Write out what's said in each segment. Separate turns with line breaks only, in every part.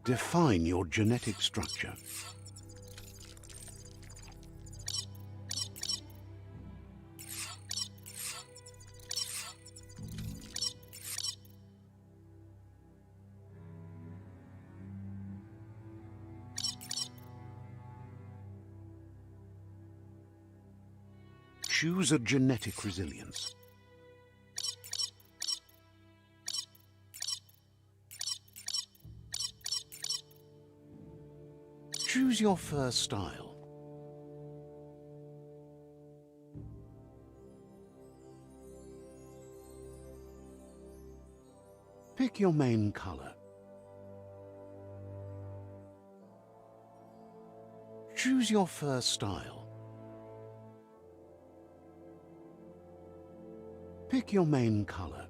Define your genetic structure. Choose a genetic resilience. Choose your fur style. Pick your main color. Choose your fur style. Pick your main color.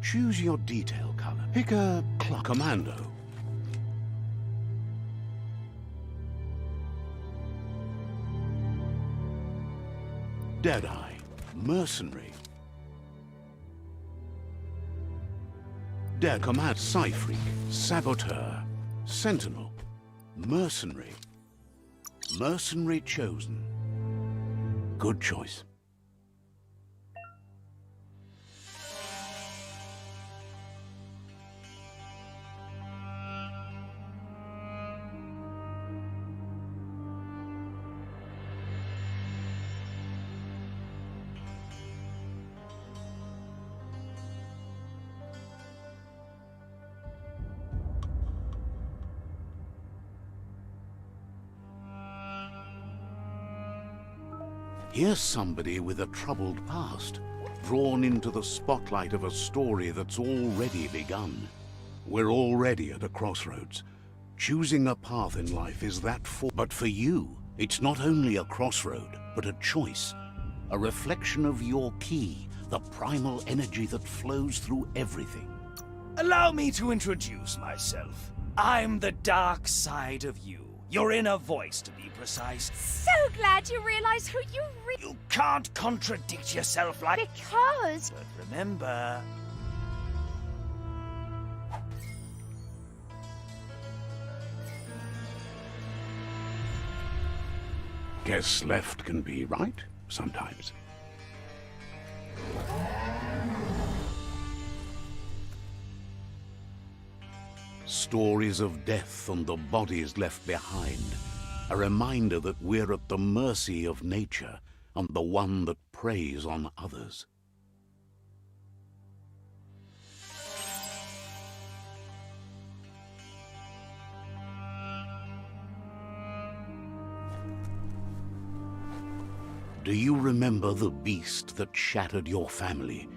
Choose your detail color. Pick a commando. Deadeye, mercenary. Command, Psy-Freak, saboteur, sentinel, mercenary. Mercenary chosen. Good choice. Here's somebody with a troubled past, drawn into the spotlight of a story that's already begun. We're already at a crossroads. Choosing a path in life is but for you, it's not only a crossroad, but a choice. A reflection of your key, the primal energy that flows through everything.
Allow me to introduce myself. I'm the dark side of you. Your inner voice, to be precise.
So glad you realize who you
You can't contradict yourself like...
Because...
But remember...
Guess left can be right, sometimes. Stories of death and the bodies left behind. A reminder that we're at the mercy of nature and the one that preys on others. Do you remember the beast that shattered your family,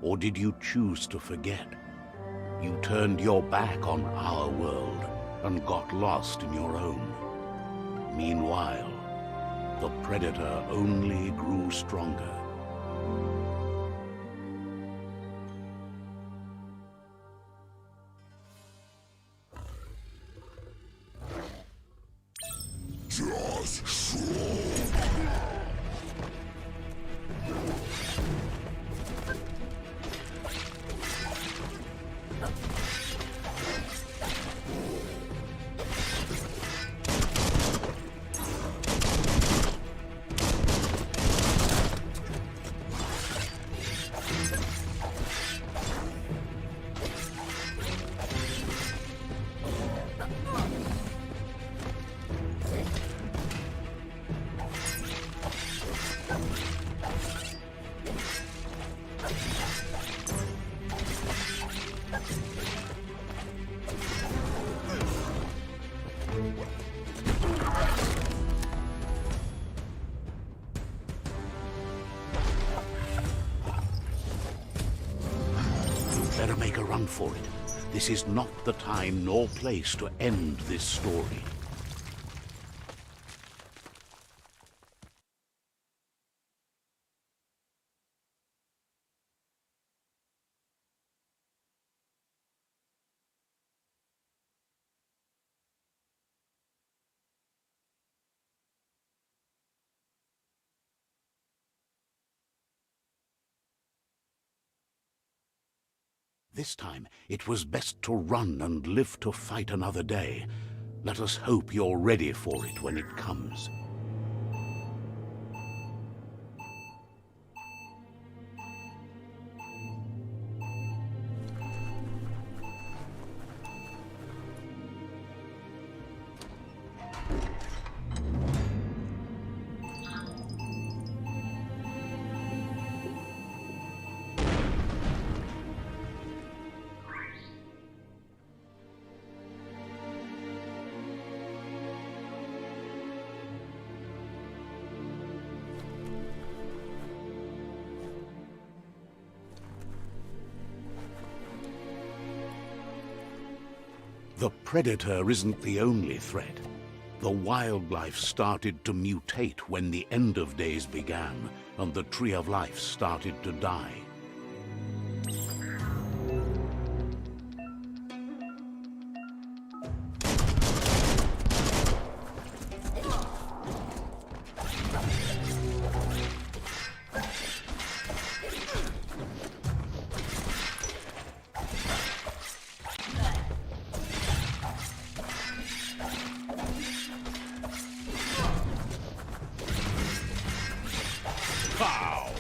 or did you choose to forget? You turned your back on our world and got lost in your own. Meanwhile, the predator only grew stronger. Better make a run for it. This is not the time nor place to end this story. This time, it was best to run and live to fight another day. Let us hope you're ready for it when it comes. The predator isn't the only threat. The wildlife started to mutate when the end of days began, and the tree of life started to die. Pow!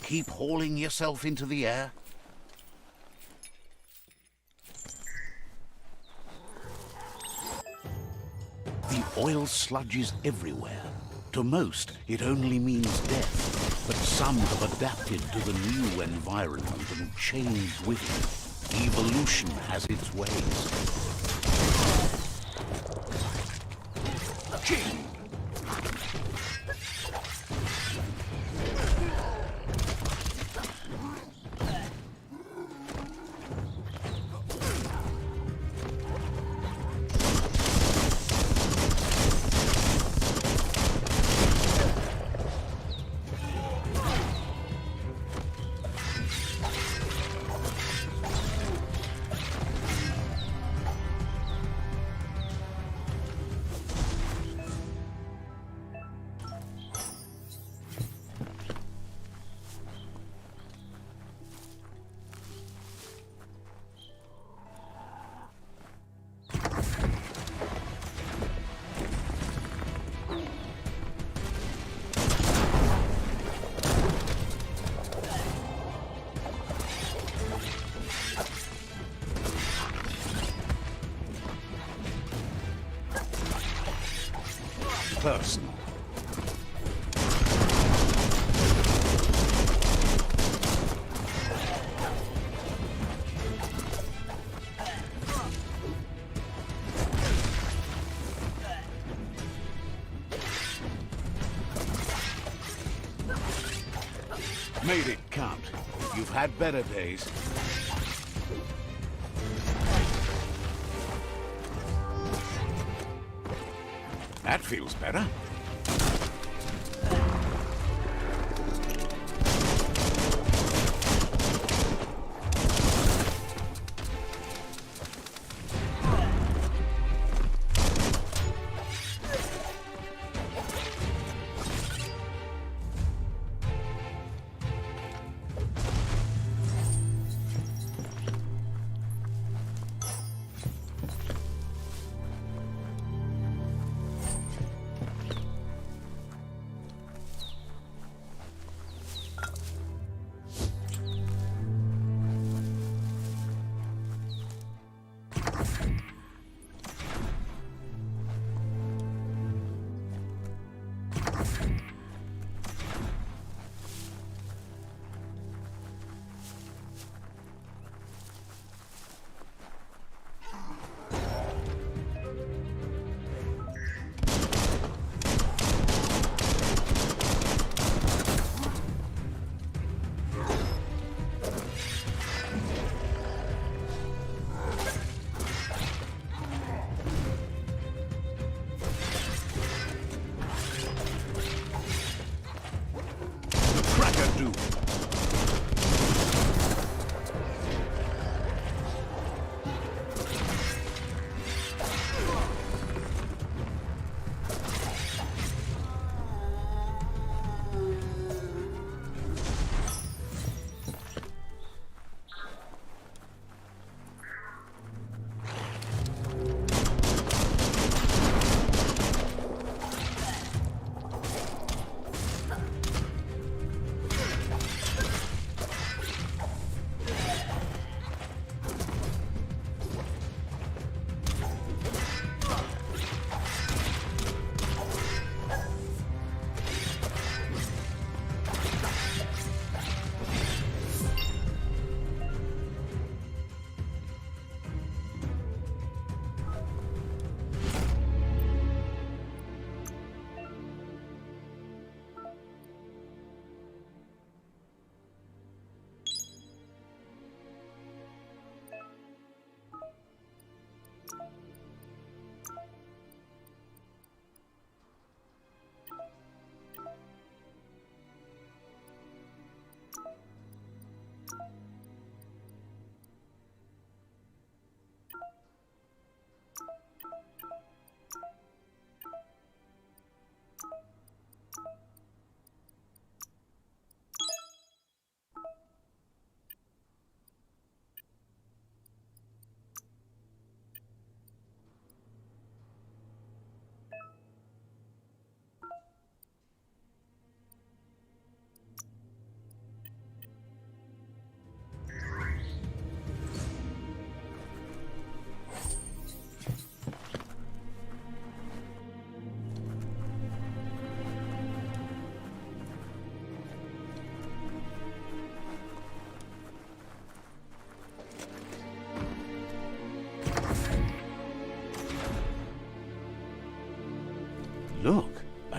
Keep hauling yourself into the air. The oil sludge is everywhere. To most, it only means death, but some have adapted to the new environment and changed with it. Evolution has its ways. King! Personal. Made it count. You've had better days. That feels better.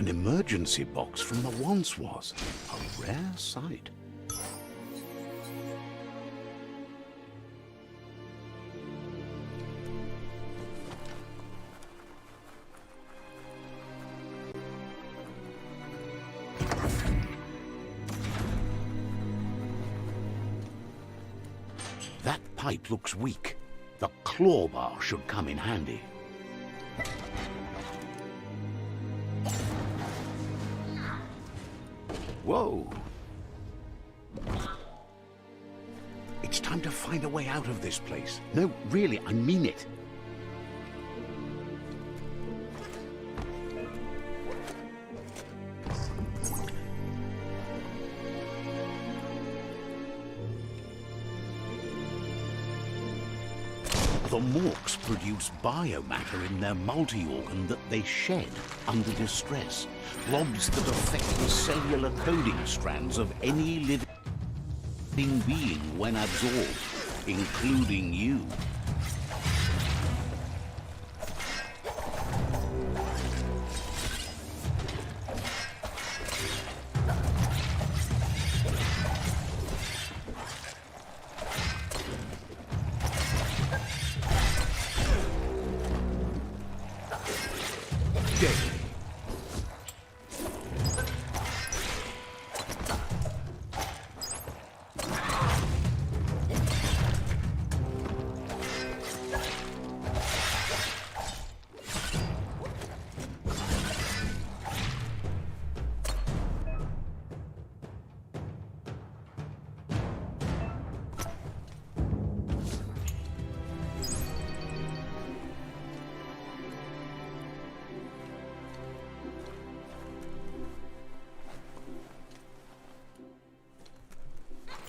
An emergency box from the once was. A rare sight. That pipe looks weak. The claw bar should come in handy. Whoa! It's time to find a way out of this place. No, really, I mean it. The Morks produce biomatter in their multi-organ that they shed under distress. Blobs that affect the cellular coding strands of any living being when absorbed, including you.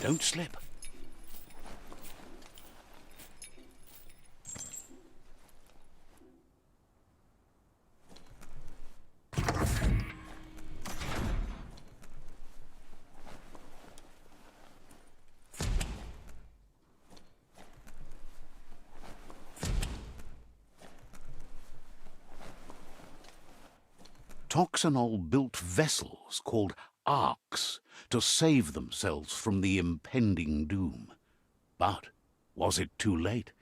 Don't slip. Toxanol built vessels called arks to save themselves from the impending doom. But was it too late?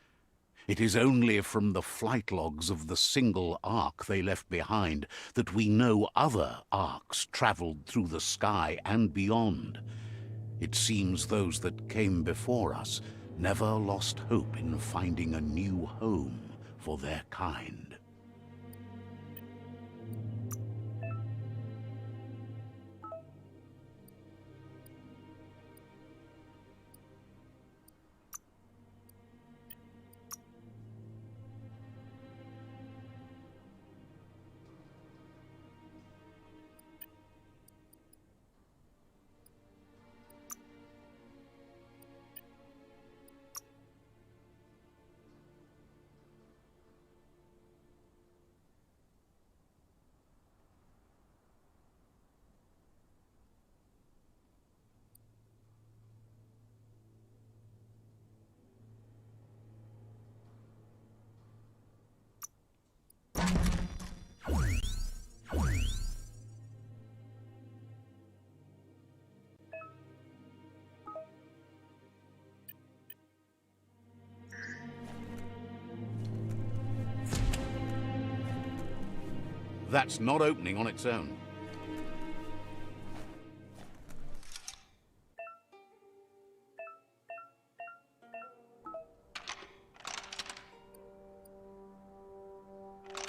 It is only from the flight logs of the single ark they left behind that we know other arks traveled through the sky and beyond. It seems those that came before us never lost hope in finding a new home for their kind. That's not opening on its own.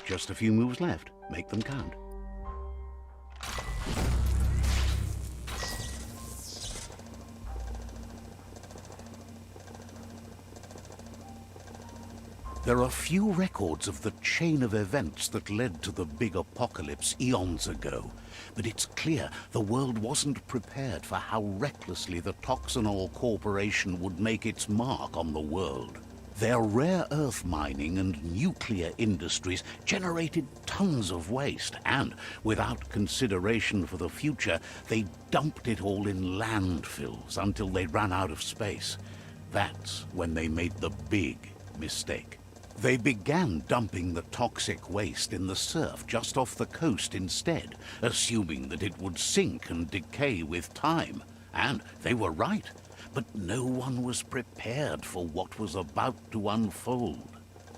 Just a few moves left. Make them count. There are few records of the chain of events that led to the big apocalypse eons ago, but it's clear the world wasn't prepared for how recklessly the Toxanol Corporation would make its mark on the world. Their rare earth mining and nuclear industries generated tons of waste, and without consideration for the future, they dumped it all in landfills until they ran out of space. That's when they made the big mistake. They began dumping the toxic waste in the surf just off the coast instead, assuming that it would sink and decay with time. And they were right, but no one was prepared for what was about to unfold.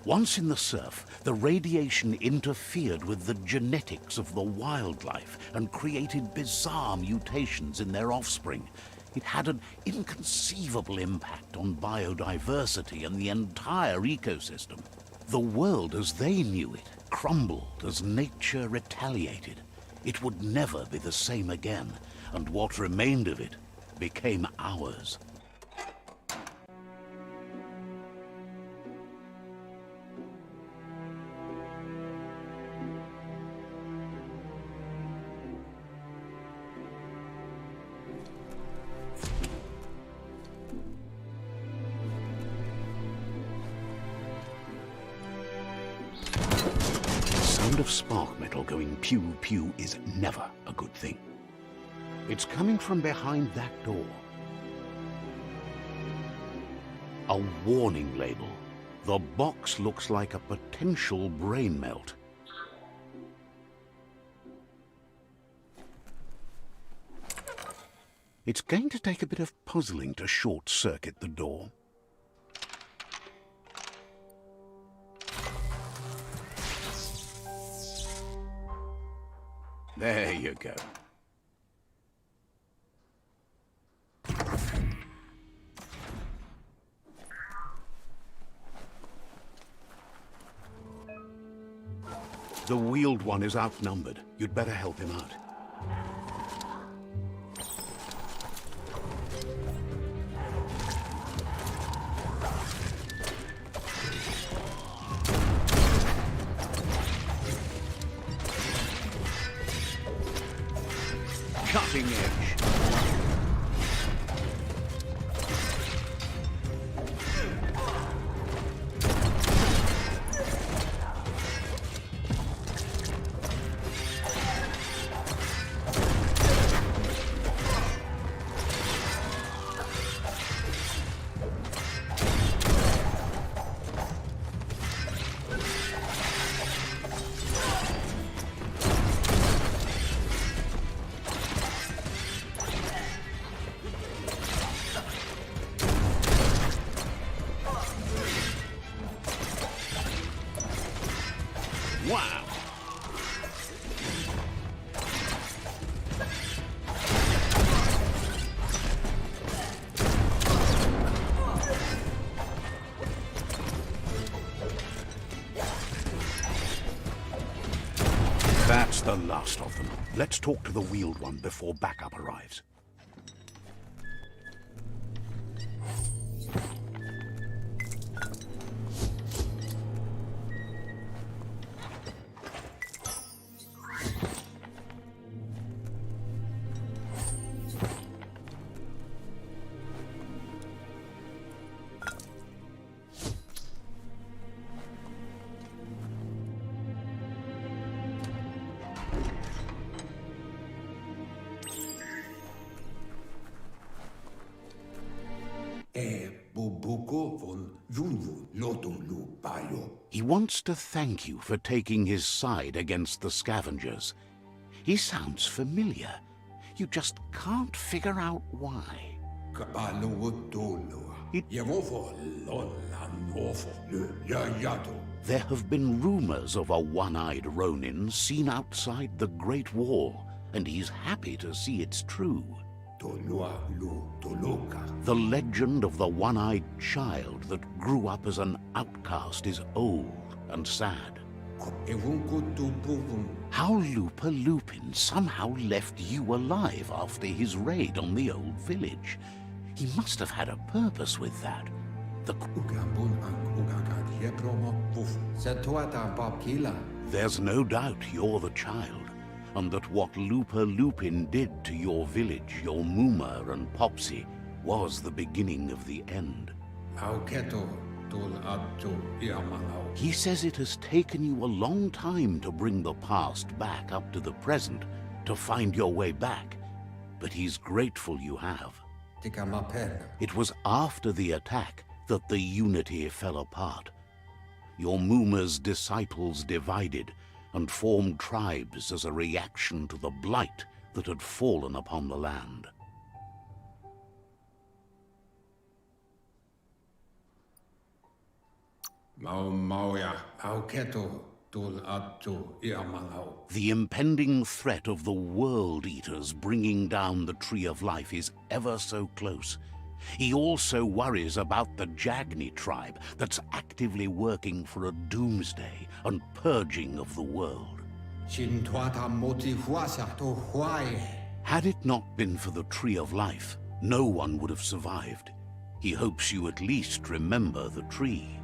Once in the surf, the radiation interfered with the genetics of the wildlife and created bizarre mutations in their offspring. It had an inconceivable impact on biodiversity and the entire ecosystem. The world as they knew it crumbled as nature retaliated. It would never be the same again, and what remained of it became ours. The sound of spark metal going pew-pew is never a good thing. It's coming from behind that door. A warning label. The box looks like a potential brain melt. It's going to take a bit of puzzling to short-circuit the door. There you go. The wheeled one is outnumbered. You'd better help him out. Cutting edge. Wow! That's the last of them. Let's talk to the wheeled one before backup arrives. He wants to thank you for taking his side against the scavengers. He sounds familiar. You just can't figure out why. There have been rumors of a one-eyed Ronin seen outside the Great Wall, and he's happy to see it's true. The legend of the one-eyed child that grew up as an outcast is old and sad. How Lupa Lupin somehow left you alive after his raid on the old village. He must have had a purpose with that. There's no doubt you're the child, and that what Lupa Lupin did to your village, your Muma and Popsy, was the beginning of the end. He says it has taken you a long time to bring the past back up to the present, to find your way back, but he's grateful you have. It was after the attack that the Unity fell apart. your Muma's disciples divided and formed tribes as a reaction to the blight that had fallen upon the land. The impending threat of the World Eaters bringing down the Tree of Life is ever so close. He also worries about the Jagni tribe that's actively working for a doomsday and purging of the world. Had it not been for the Tree of Life, no one would have survived. He hopes you at least remember the tree.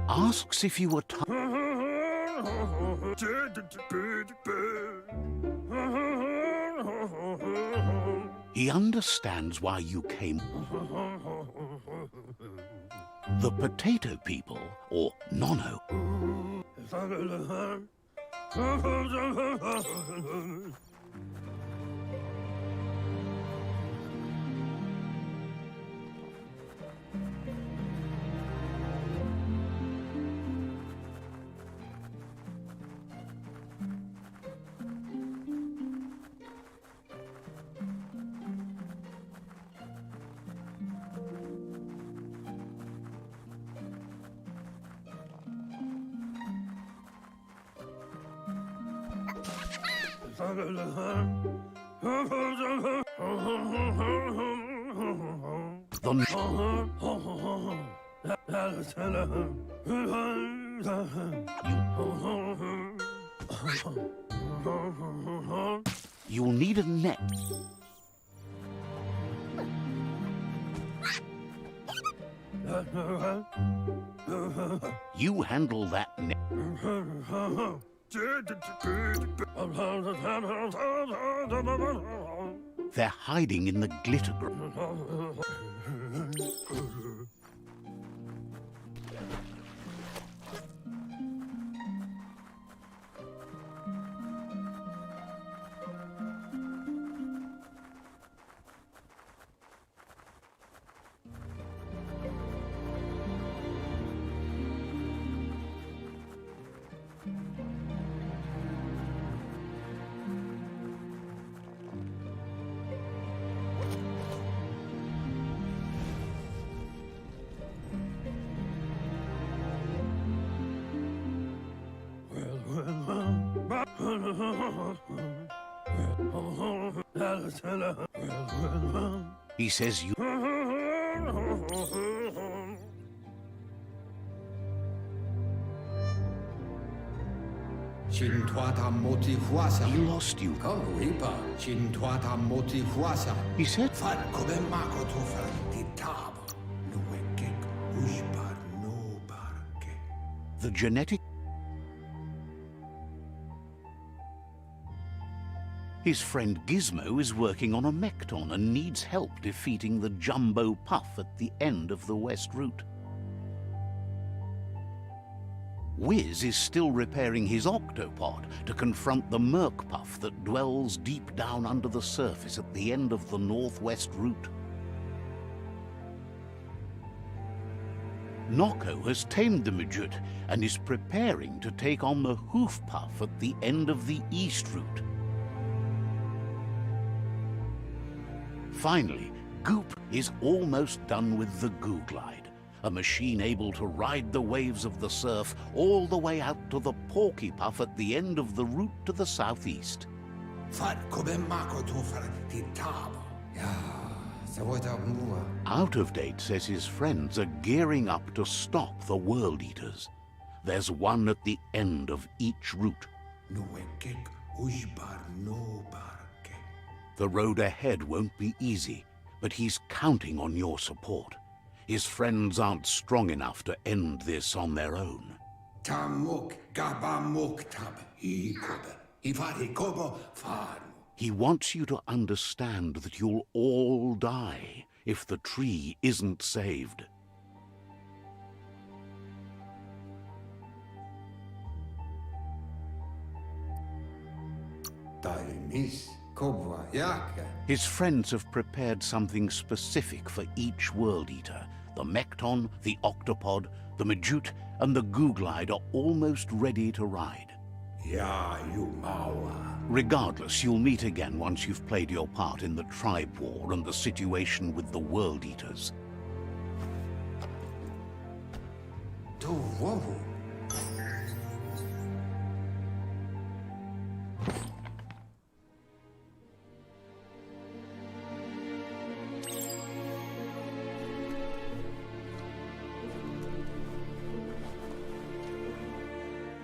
Asks if you were He understands why you came. The potato people, or Nono, You'll need a net. You handle that net. They're hiding in the glitter grove. He says you... He lost you. He said... The genetic... His friend Gizmo is working on a Mekton and needs help defeating the Jumbo Puff at the end of the West Route. Wiz is still repairing his octopod to confront the Merc Puff that dwells deep down under the surface at the end of the Northwest Route. Noko has tamed the Midget and is preparing to take on the Hoof Puff at the end of the East Route. Finally, Goop is almost done with the Goo Glide, a machine able to ride the waves of the surf all the way out to the Porky Puff at the end of the route to the southeast. Out of Date says his friends are gearing up to stop the World Eaters. There's one at the end of each route.
Ujbar no barke.
The road ahead won't be easy, but he's counting on your support. His friends aren't strong enough to end this on their own.
Tamuk gabamuk tab ikobe. Ivari kobo farmu.
He wants you to understand that you'll all die if the tree isn't saved.
Taimis kobwa yaka.
His friends have prepared something specific for each World Eater. The Mekton, the Octopod, the Majute, and the Googlide are almost ready to ride.
Ya Yumawa.
Regardless, you'll meet again once you've played your part in the tribe war and the situation with the World Eaters.
To wovu.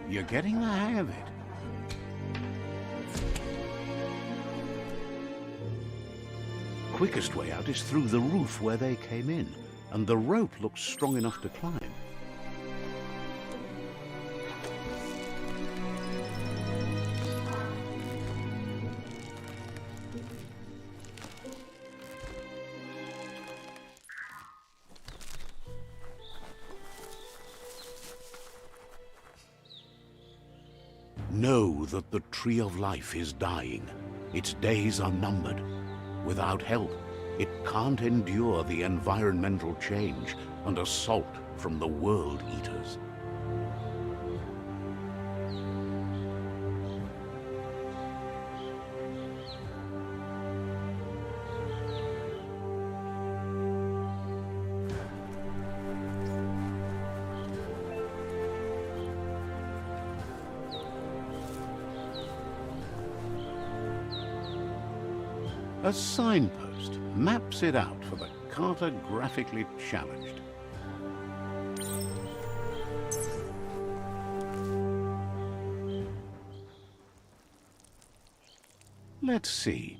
You're getting the hang of it. Quickest way out is through the roof where they came in, and the rope looks strong enough to climb. Know that the Tree of Life is dying. Its days are numbered. Without help, it can't endure the environmental change and assault from the World Eaters. A signpost maps it out for the cartographically challenged. Let's see.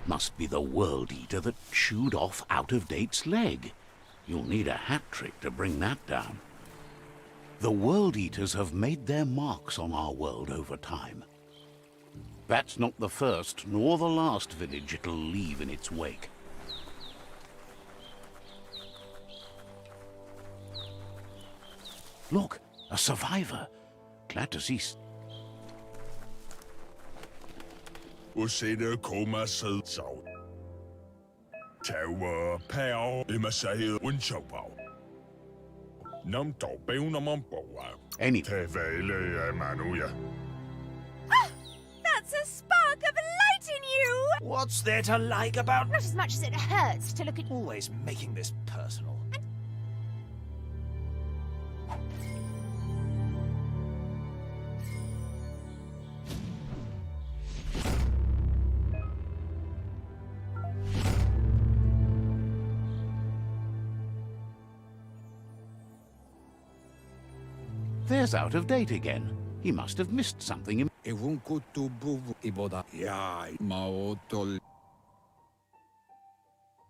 Must be the World Eater that chewed off Out-of-Date's leg. You'll need a hat trick to bring that down. The World Eaters have made their marks on our world over time. That's not the first nor the last village it'll leave in its wake. Look, a survivor. Glad to see.
Usida koma so Tower Pao Imasaya Winchopao. Num to Beunamampo.
Any
Tevele Manuya.
That's a spark of light in you!
What's there to like about
Not as much as it hurts to look at you.
always making this personal?
There's Out-of-Date again. He must have missed something.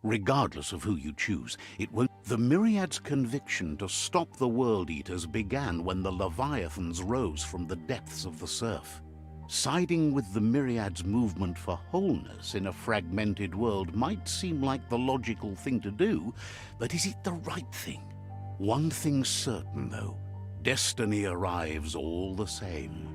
Regardless of who you choose, it won't. The Myriad's conviction to stop the World Eaters began when the Leviathans rose from the depths of the surf. Siding with the Myriad's movement for wholeness in a fragmented world might seem like the logical thing to do, but is it the right thing? One thing's certain, though. Destiny arrives all the same.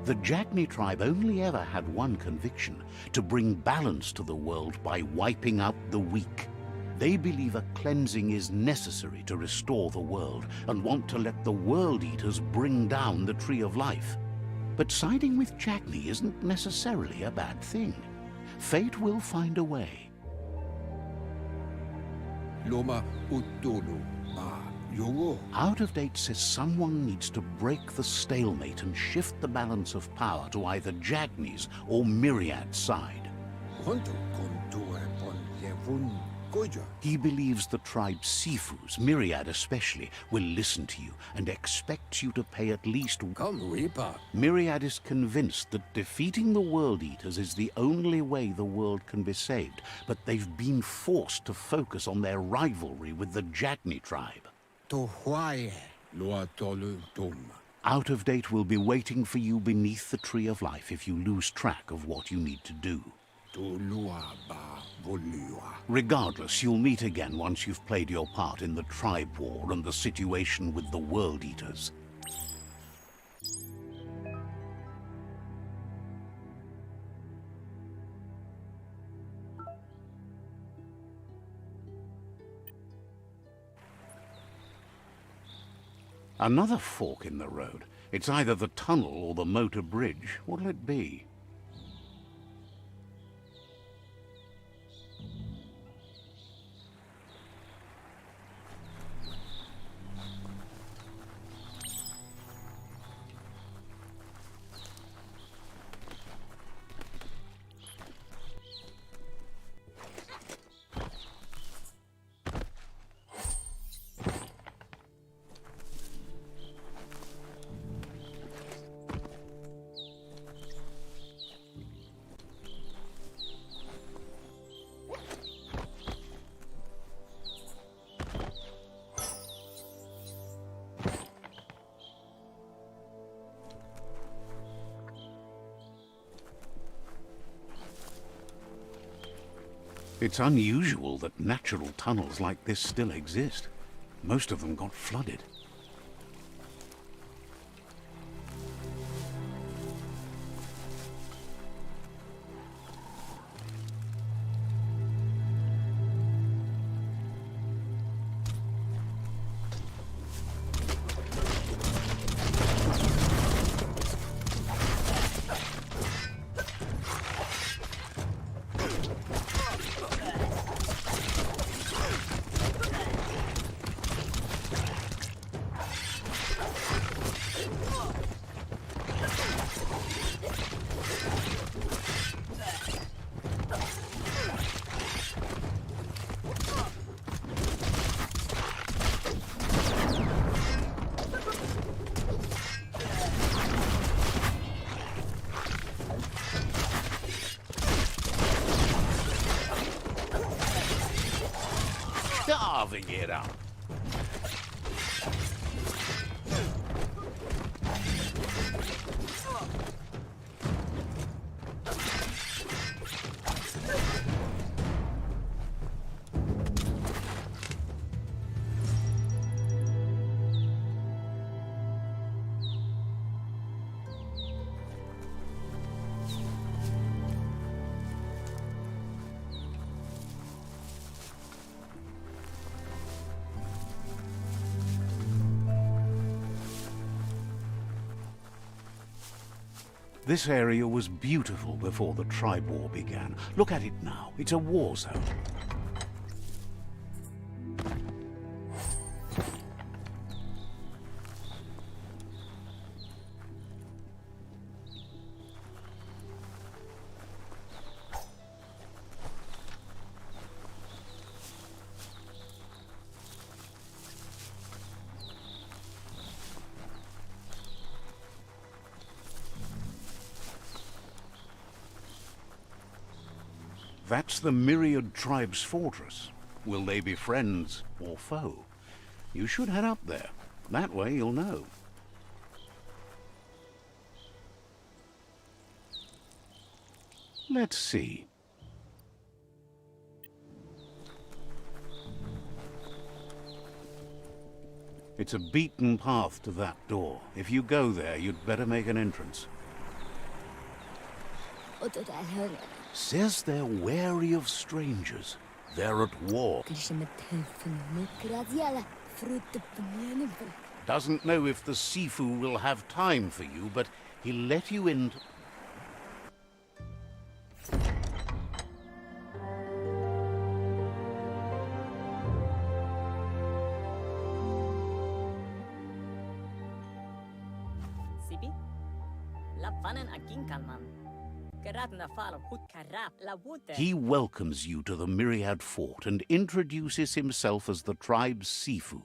The Jagni tribe only ever had one conviction: to bring balance to the world by wiping out the weak. They believe a cleansing is necessary to restore the world and want to let the World Eaters bring down the Tree of Life. But siding with Jagni isn't necessarily a bad thing. Fate will find a way.
Loma utulu ma yogo.
Out of Date says someone needs to break the stalemate and shift the balance of power to either Jagni's or Myriad's side.
Honto kontue pon yevun goja.
He believes the tribe's Sifus, Myriad especially, will listen to you and expects you to pay at least...
Come Reaper.
Myriad is convinced that defeating the World Eaters is the only way the world can be saved, but they've been forced to focus on their rivalry with the Jagni tribe.
To Hawaii. Loa tolu dum.
Out of Date will be waiting for you beneath the Tree of Life if you lose track of what you need to do.
To lua ba volua.
Regardless, you'll meet again once you've played your part in the tribe war and the situation with the World Eaters. Another fork in the road. It's either the tunnel or the motor bridge. What'll it be? It's unusual that natural tunnels like this still exist. Most of them got flooded. Carving it up. This area was beautiful before the tribe war began. Look at it now. It's a war zone. That's the Myriad tribe's fortress. Will they be friends or foe? You should head up there. That way you'll know. Let's see. It's a beaten path to that door. If you go there, you'd better make an entrance. Says they're wary of strangers. They're at war. Doesn't know if the Sifu will have time for you, but he'll let you in.
Sibi? Lapvanen aginkalman. Geradna falo hut karap la wute.
He welcomes you to the Myriad Fort and introduces himself as the tribe's Sifu.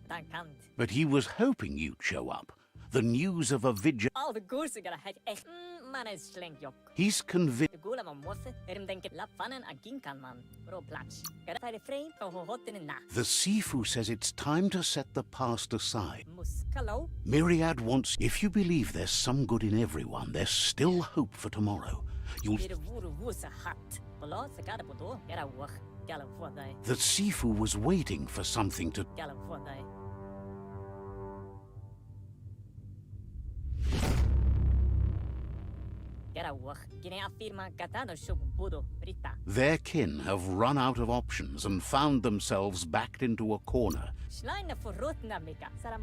Dankant.
But he was hoping you'd show up. The news of a vigil.
Al de goerse gara het echt man is slenkjok.
He's convinced.
De goela man mosse, denk ik lapvanen aginkalman. Bro plats. Gara bij de frame ho hot in na.
The Sifu says it's time to set the past aside.
Mus kalo.
Myriad wants. If you believe there's some good in everyone, there's still hope for tomorrow. You'll.
Weer de woese hat. Belo se gara bodo. Gara wach. Gala vodai.
The Sifu was waiting for something to.
Gala vodai.
Their kin have run out of options and found themselves backed into a corner.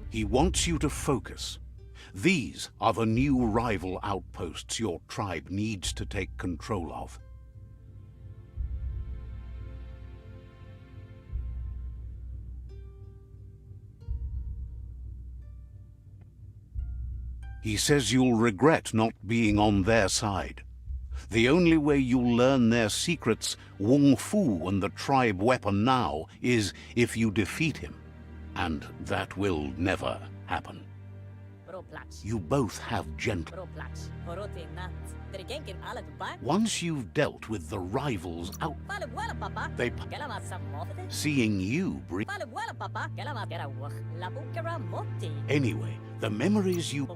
He wants you to focus. These are the new rival outposts your tribe needs to take control of. He says you'll regret not being on their side. The only way you'll learn their secrets, Wung Fu and the tribe weapon now, is if you defeat him. And that will never happen. You both have gentle. Once you've dealt with the rivals out, they seeing you bring. Anyway, the memories you.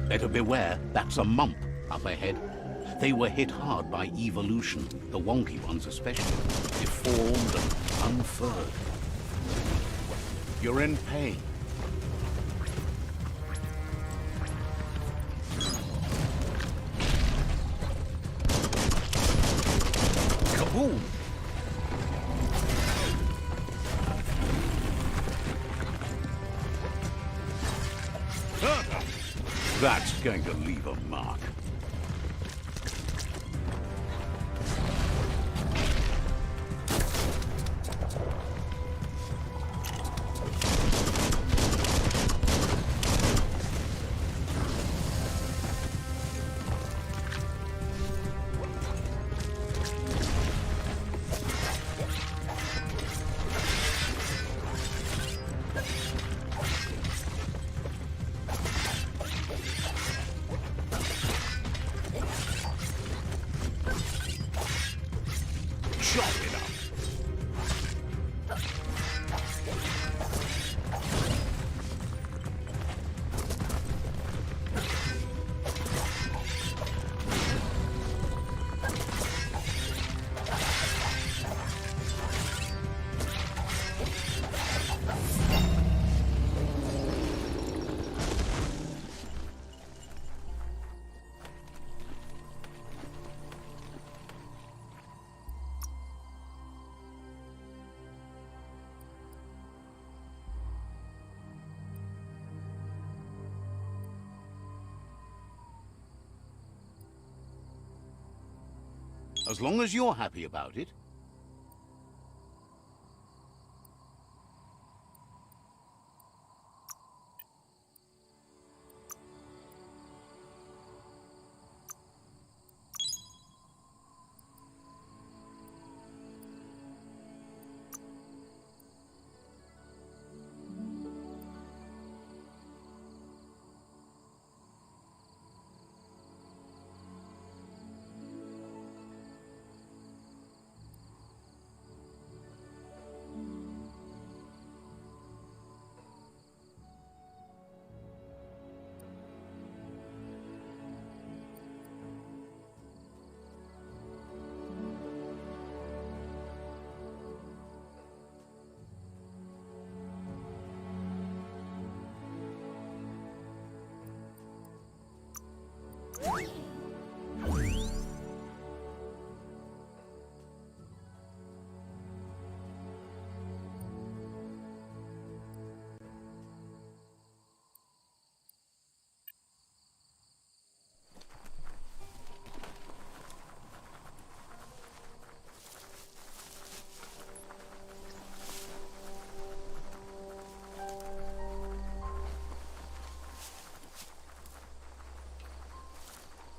Better beware, that's a mump up ahead. They were hit hard by evolution, the wonky ones especially, deformed and unfurred. You're in pain. Kaboom! That's going to leave a mark. Chop it up. As long as you're happy about it.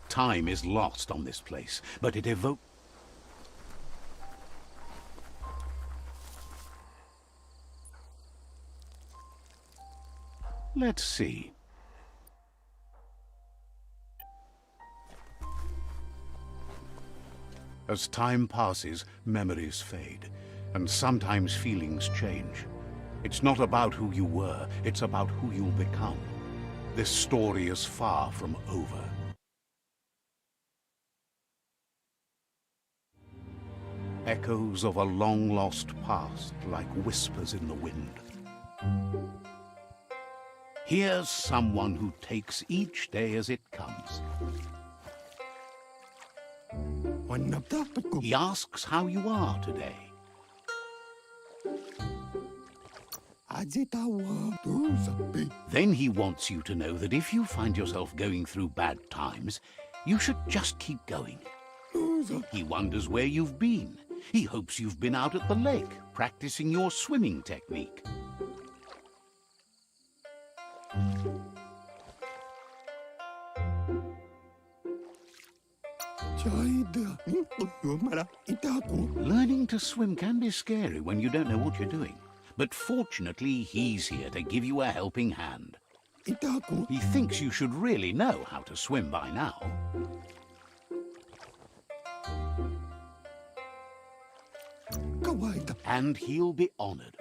Time is lost on this place, but it evokes... Let's see. As time passes, memories fade, and sometimes feelings change. It's not about who you were, it's about who you'll become. This story is far from over. Echoes of a long-lost past, like whispers in the wind. Here's someone who takes each day as it comes. He asks how you are today. Then he wants you to know that if you find yourself going through bad times, you should just keep going. He wonders where you've been. He hopes you've been out at the lake, practicing your swimming technique. Learning to swim can be scary when you don't know what you're doing. But fortunately, he's here to give you a helping hand. He thinks you should really know how to swim by now. And he'll be honored.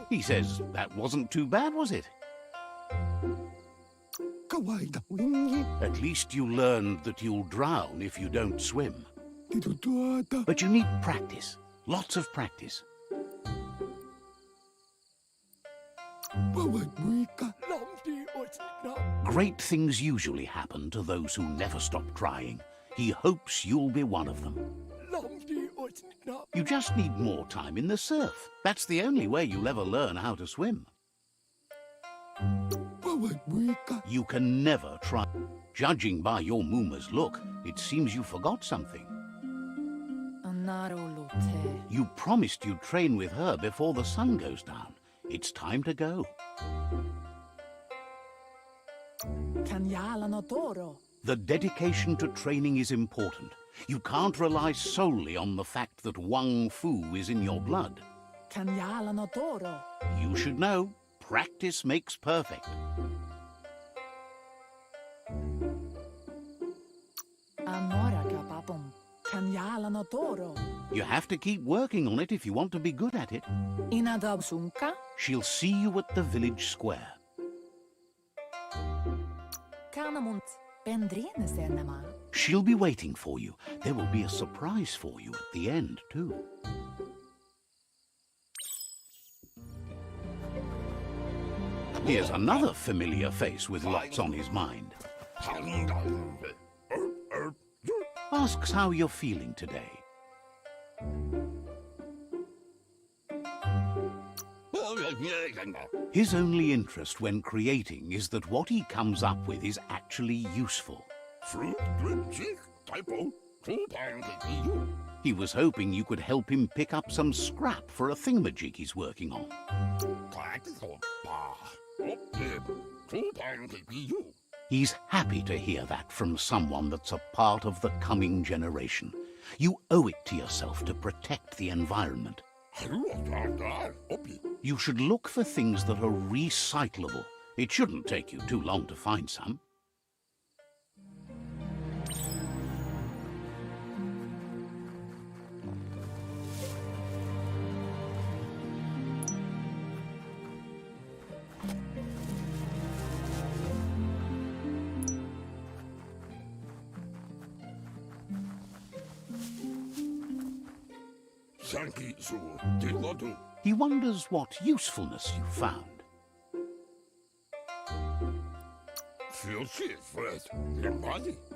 He says, that wasn't too bad, was it? At least you learned that you'll drown if you don't swim. But you need practice. Lots of practice. Great things usually happen to those who never stop trying. He hopes you'll be one of them. You just need more time in the surf. That's the only way you'll ever learn how to swim. You can never try. Judging by your Mooma's look, it seems you forgot something. You promised you'd train with her before the sun goes down. It's time to go. The dedication to training is important. You can't rely solely on the fact that Wang Fu is in your blood. You should know, practice makes perfect. You have to keep working on it if you want to be good at it. She'll see you at the village square. She'll be waiting for you. There will be a surprise for you at the end, too. Here's another familiar face with lots on his mind. Asks how you're feeling today. His only interest when creating is that what he comes up with is actually useful. He was hoping you could help him pick up some scrap for a thingamajig he's working on. He's happy to hear that from someone that's a part of the coming generation. You owe it to yourself to protect the environment. You should look for things that are recyclable. It shouldn't take you too long to find some. He wonders what usefulness you found.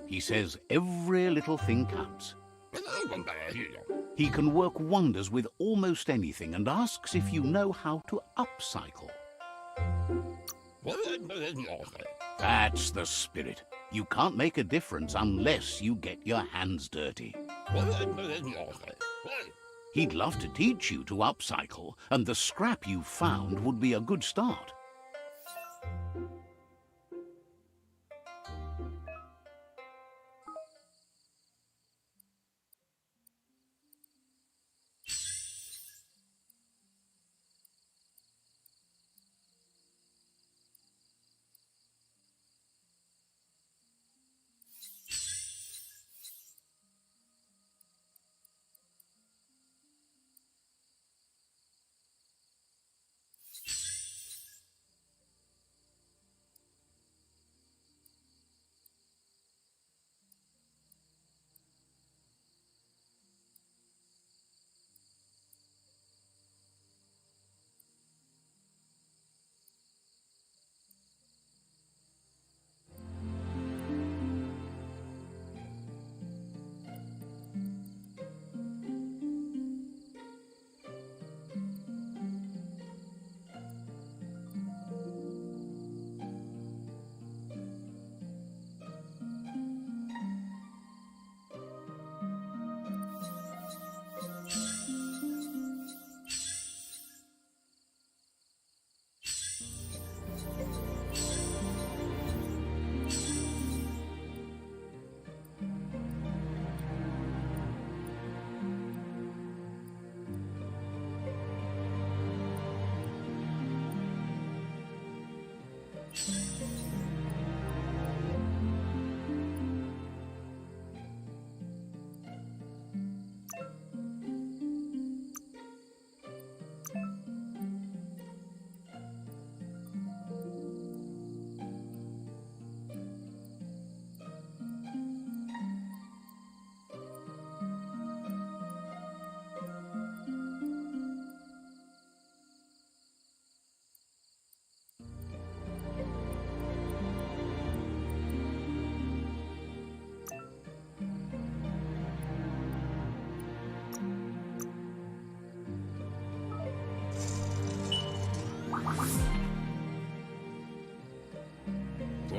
He says every little thing counts. He can work wonders with almost anything and asks if you know how to upcycle. That's the spirit. You can't make a difference unless you get your hands dirty. He'd love to teach you to upcycle, and the scrap you found would be a good start.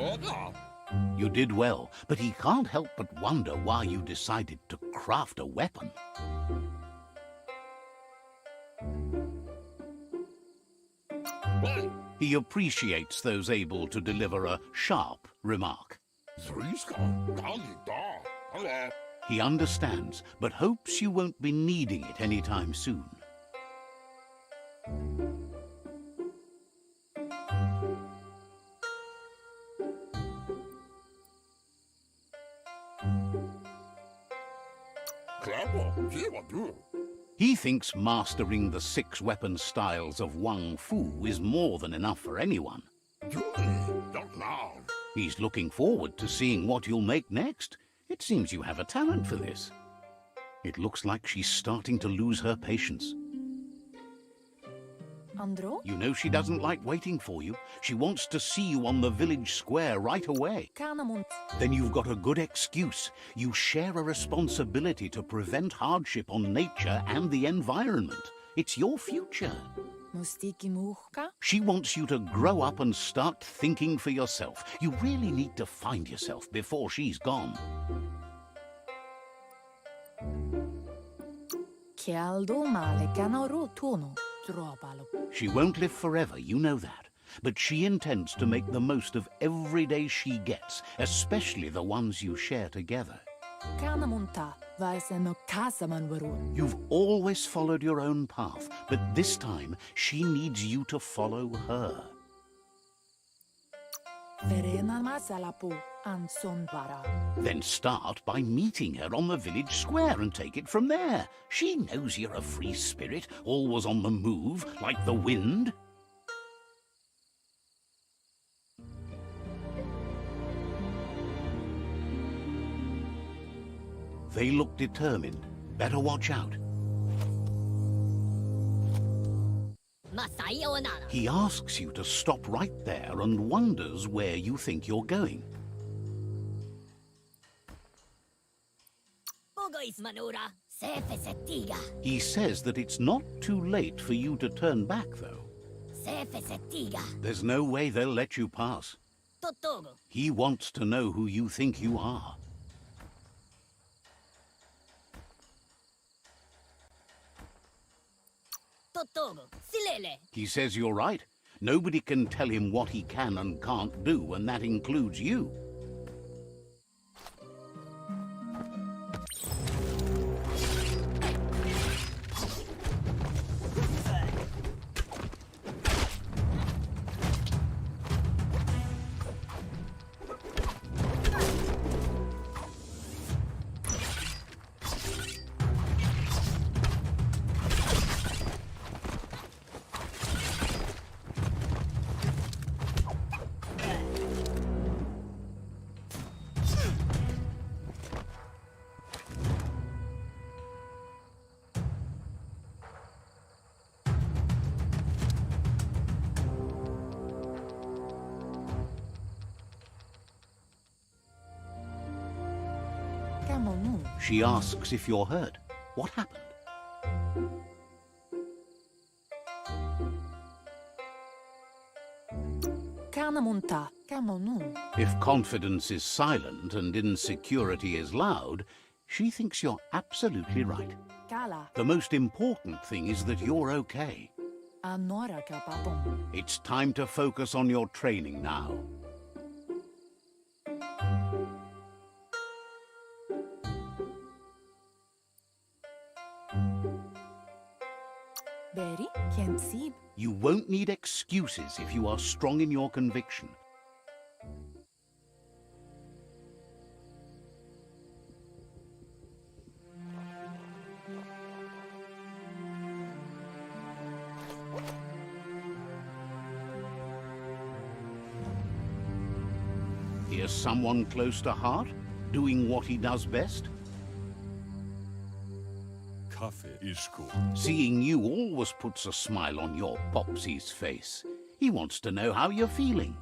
Oda.
You did well, but he can't help but wonder why you decided to craft a weapon. He appreciates those able to deliver a sharp remark. He understands, but hopes you won't be needing it anytime soon. He thinks mastering the 6 weapon styles of Wang Fu is more than enough for anyone. He's looking forward to seeing what you'll make next. It seems you have a talent for this. It looks like she's starting to lose her patience.
Andro?
You know she doesn't like waiting for you. She wants to see you on the village square right away.
Kanamunt.
Then you've got a good excuse. You share a responsibility to prevent hardship on nature and the environment. It's your future.
Mustiki muhka?
She wants you to grow up and start thinking for yourself. You really need to find yourself before she's gone.
Kialdo male kanaro tono. Tropalo.
She won't live forever, you know that. But she intends to make the most of every day she gets, especially the ones you share together.
Kanamunta. Vaiseno kasaman varun.
You've always followed your own path, but this time she needs you to follow her.
Verena masalapo. Ansonvara.
Then start by meeting her on the village square and take it from there. She knows you're a free spirit, always on the move, like the wind. They look determined. Better watch out. He asks you to stop right there and wonders where you think you're going. He says that it's not too late for you to turn back, though. There's no way they'll let you pass. He wants to know who you think you are. He says you're right. Nobody can tell him what he can and can't do, and that includes you. She asks if you're hurt. What happened?
Kanamunta. Kamonu.
If confidence is silent and insecurity is loud, she thinks you're absolutely right.
Kala.
The most important thing is that you're okay.
Anora kapapom.
It's time to focus on your training now.
Berry. Can't see.
You won't need excuses if you are strong in your conviction. Here's someone close to heart, doing what he does best.
Coffee is good.
Seeing you always puts a smile on your Popsy's face. He wants to know how you're feeling.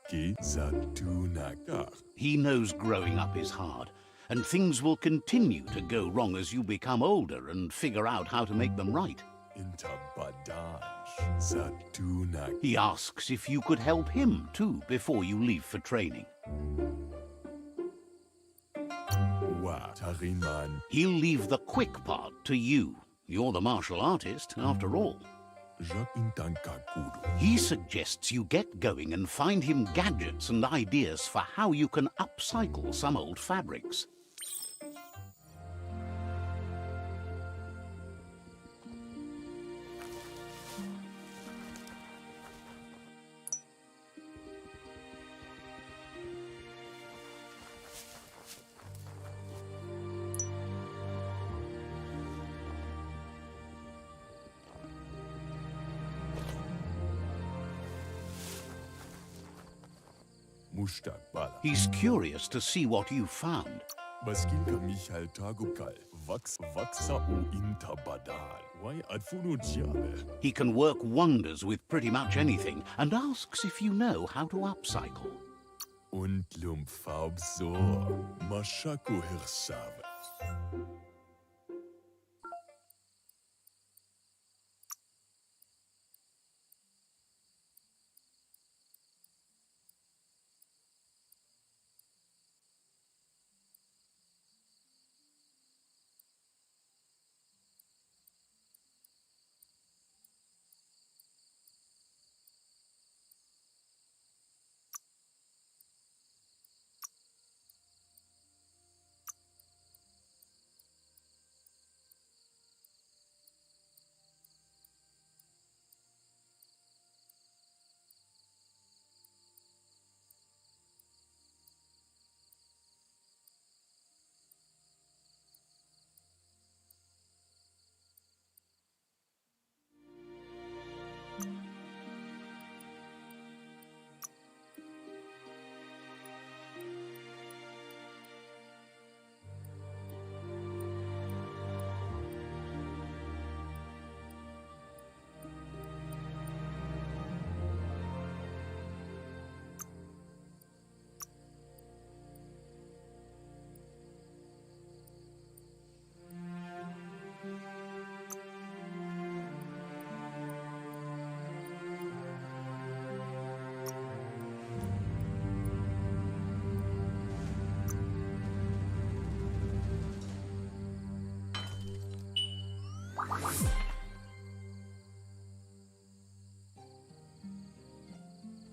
He knows growing up is hard, and things will continue to go wrong as you become older and figure out how to make them right.
inta badanj zatuna
He asks if you could help him too before you leave for training.
wa tarinman
He'll leave the quick part to you. You're the martial artist, after all.
jak intanka guru.
He suggests you get going and find him gadgets and ideas for how you can upcycle some old fabrics.
Mustak bala.
He's curious to see what you found.
Baskinka Michael Tagukal. Vaksa o inta badal. Why adfuno jabe?
He can work wonders with pretty much anything and asks if you know how to upcycle.
Und lumfab so. Mashako hirsave.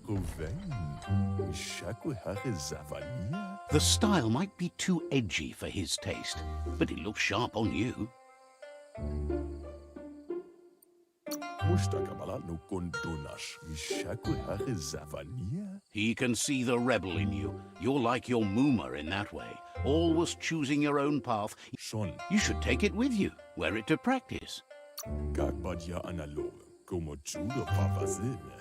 Ruven. Shaku hare zavania.
The style might be too edgy for his taste, but it looks sharp on you.
Mustakabala no kondonash. Shaku hare zavania.
He can see the rebel in you. You're like your Mooma in that way, always choosing your own path.
Son.
You should take it with you, wear it to practice.
Gagbadia analog. Como judo pavazine.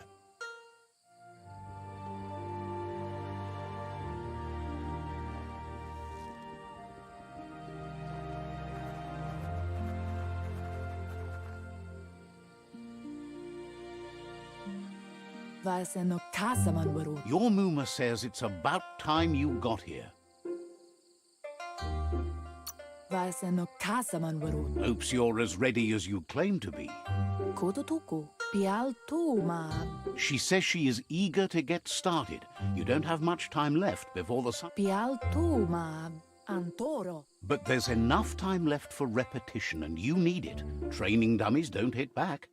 Vasen och kasaman varo.
Your Mooma says it's about time you got here.
Vasen och kasaman varo.
Hopes you're as ready as you claim to be.
Kototuko. Pial tu ma.
She says she is eager to get started. You don't have much time left before the sun.
Pial tu ma. Antoro.
But there's enough time left for repetition, and you need it. Training dummies don't hit back.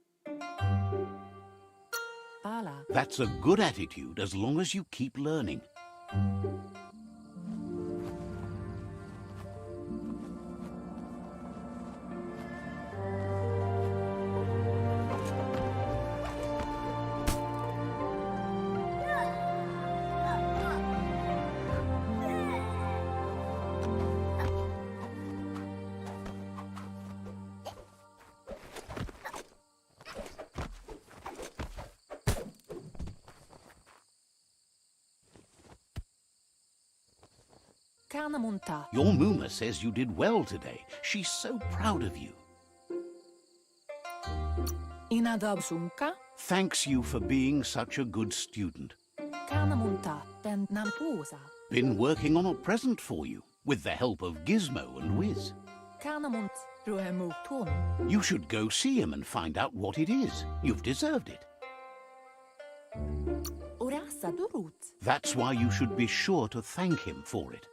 Pala.
That's a good attitude as long as you keep learning.
Kanamunta.
Your Mooma says you did well today. She's so proud of you.
Inadabsunka.
Thanks you for being such a good student.
Kanamunta. Den nampusa.
Been working on a present for you, with the help of Gizmo and Wiz.
Kanamunt. Biomutant.
You should go see him and find out what it is. You've deserved it.
Orasa durut.
That's why you should be sure to thank him for it.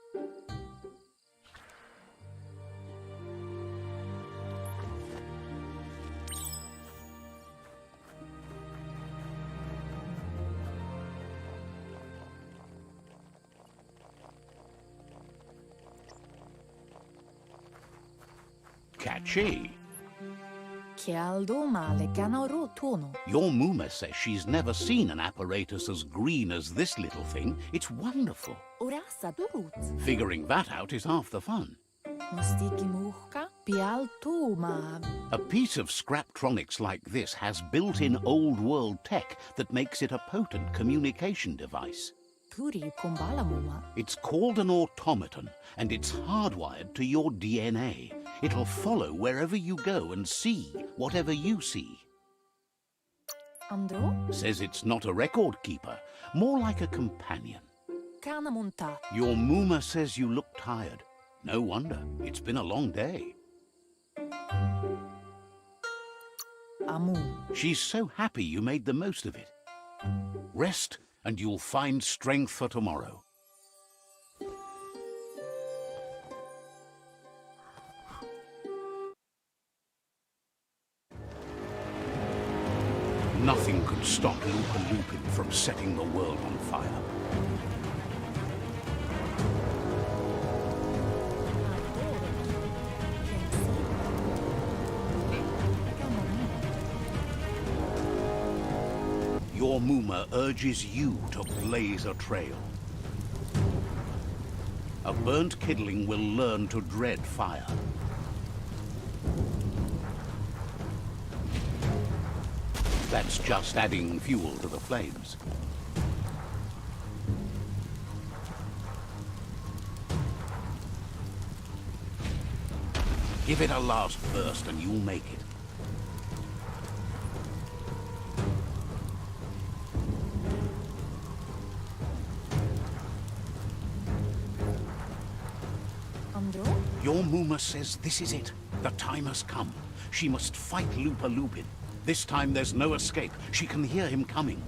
Catchy.
Chialdo male canoro tono.
Your Muma says she's never seen an apparatus as green as this little thing. It's wonderful.
Orasa durut.
Figuring that out is half the fun.
Nostiki muhka pialto ma.
A piece of Scraptronics like this has built-in old-world tech that makes it a potent communication device.
Turi kumbala muma.
It's called an automaton, and it's hardwired to your DNA. It'll follow wherever you go and see whatever you see.
Andro?
Says it's not a record keeper, more like a companion.
Canamunta.
Your Muma says you look tired. No wonder. It's been a long day.
Amu.
She's so happy you made the most of it. Rest, and you'll find strength for tomorrow. Nothing could stop Lupa Lupin from setting the world on fire. Your Muma urges you to blaze a trail. A burnt kidling will learn to dread fire. That's just adding fuel to the flames. Give it a last burst and you'll make it.
Andro?
Your Muma says this is it. The time has come. She must fight Lupa Lupin. This time there's no escape. She can hear him coming.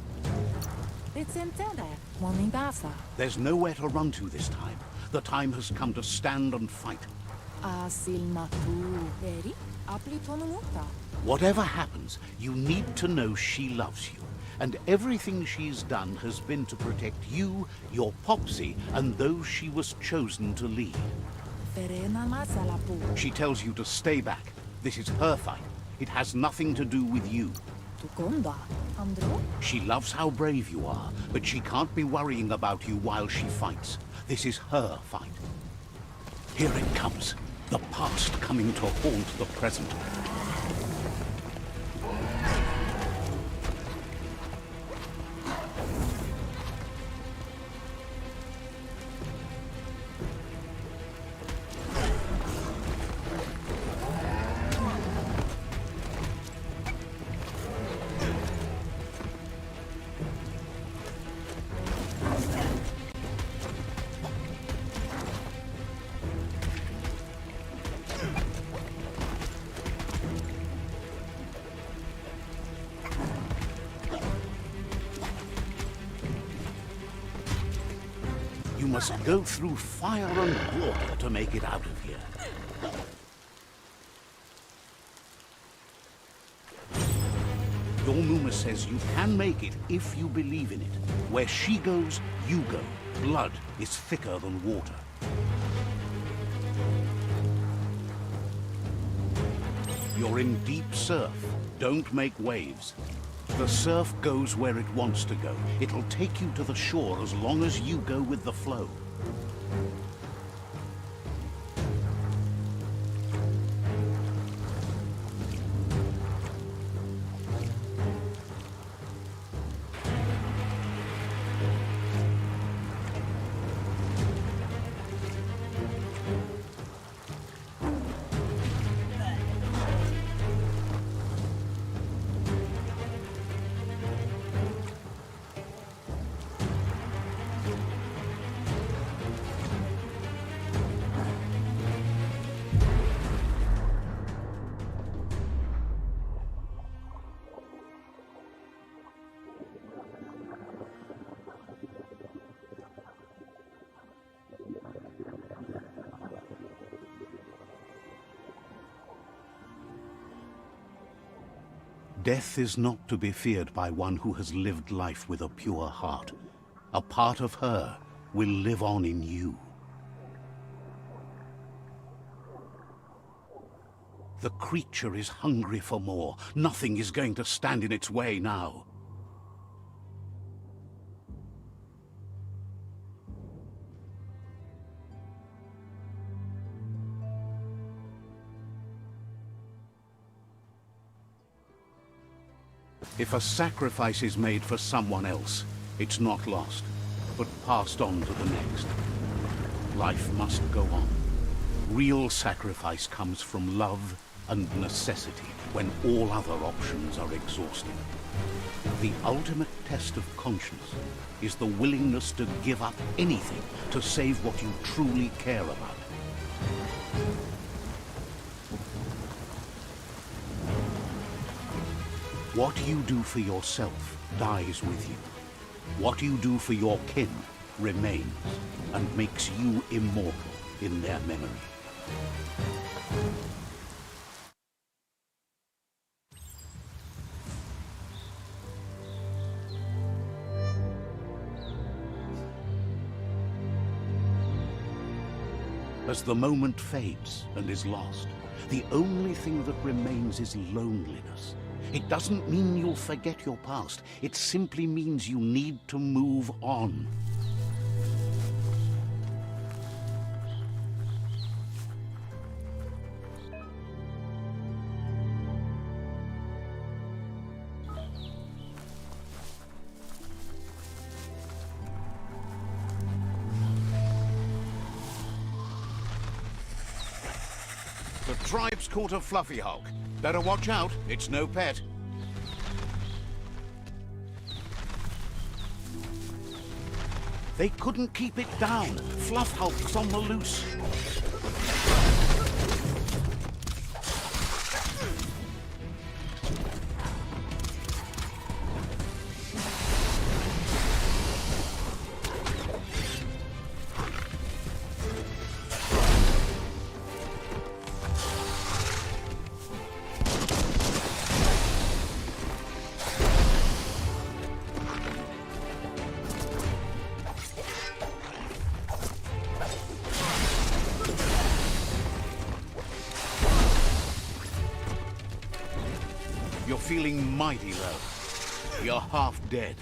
Recentare. Monibasa.
There's nowhere to run to this time. The time has come to stand and fight.
Asil natu. Veri? Apli tonumuta.
Whatever happens, you need to know she loves you. And everything she's done has been to protect you, your Popsy, and those she was chosen to lead.
Verena masalapu.
She tells you to stay back. This is her fight. It has nothing to do with you.
Tukonda. Andro?
She loves how brave you are, but she can't be worrying about you while she fights. This is her fight. Here it comes. The past coming to haunt the present. You must go through fire and water to make it out of here. Your Muma says you can make it if you believe in it. Where she goes, you go. Blood is thicker than water. You're in deep surf. Don't make waves. The surf goes where it wants to go. It'll take you to the shore as long as you go with the flow. Death is not to be feared by one who has lived life with a pure heart. A part of her will live on in you. The creature is hungry for more. Nothing is going to stand in its way now. If a sacrifice is made for someone else, it's not lost, but passed on to the next. Life must go on. Real sacrifice comes from love and necessity when all other options are exhausted. The ultimate test of conscience is the willingness to give up anything to save what you truly care about. What you do for yourself dies with you. What you do for your kin remains and makes you immortal in their memory. As the moment fades and is lost, the only thing that remains is loneliness. It doesn't mean you'll forget your past. It simply means you need to move on. The tribe's caught a fluffy hulk. Better watch out, it's no pet. They couldn't keep it down. Fluff hulk's on the loose. You're feeling mighty low. You're half dead.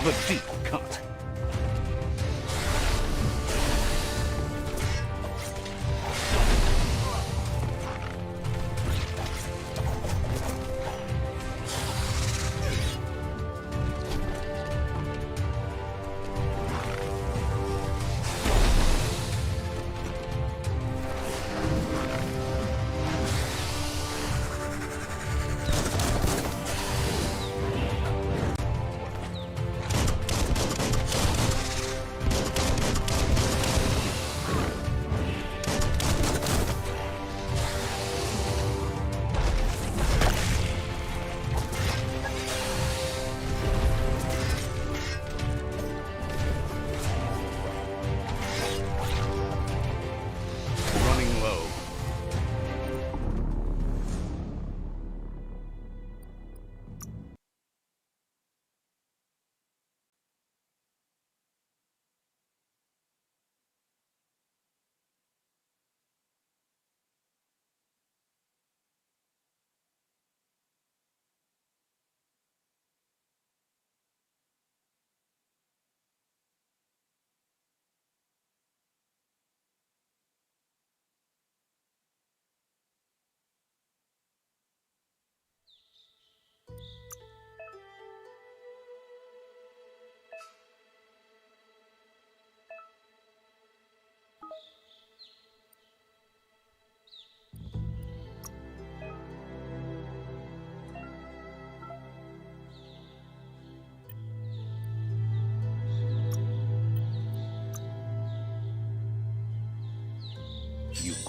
The deep cut.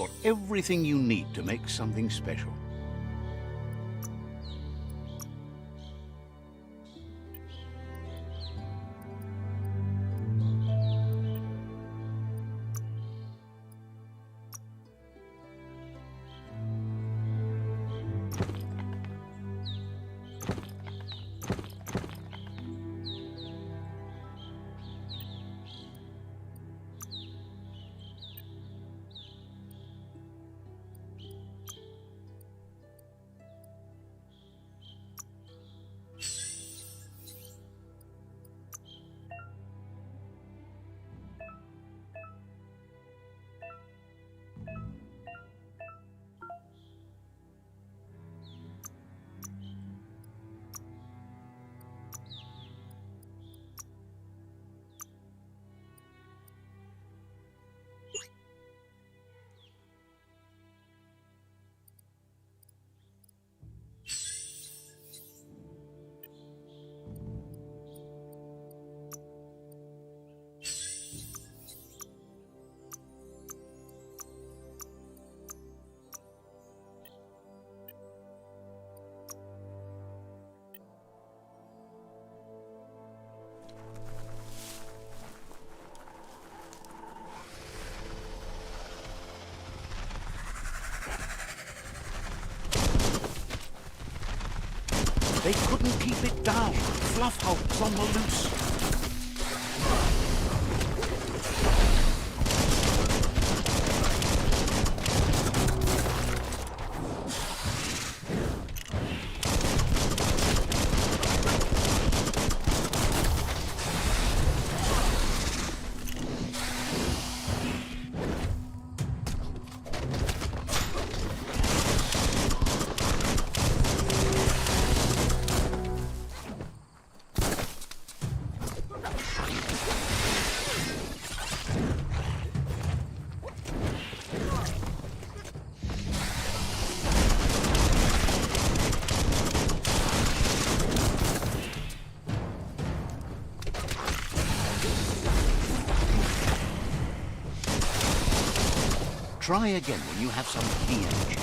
got everything you need to make something special. They couldn't keep it down. Fluff hulks on the loose. Try again when you have some key energy.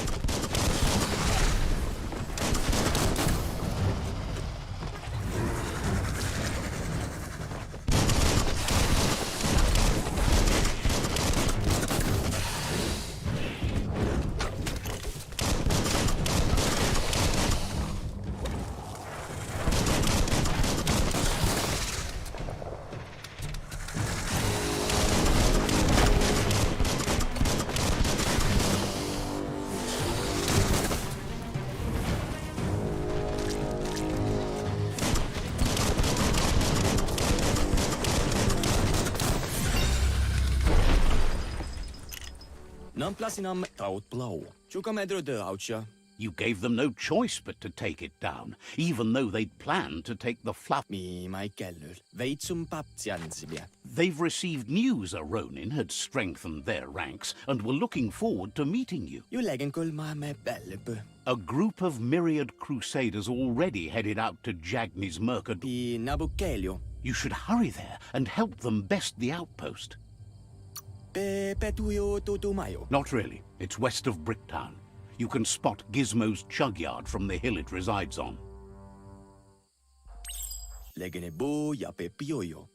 Nam plasinam taut blau. Chuka medro de oucha.
You gave them no choice but to take it down, even though they'd planned to take the fluff.
Mi mai keller. Veitsum paptsiansibia.
They've received news a Ronin had strengthened their ranks and were looking forward to meeting you.
You legen kol ma me bellebe.
A group of myriad crusaders already headed out to Jagni's Mercad.
Pi nabukelio.
You should hurry there and help them best the outpost.
Pe petuyo tutumayo.
Not really. It's west of Bricktown. You can spot Gizmo's chugyard from the hill it resides on.
Legene bo ya pe pioyo.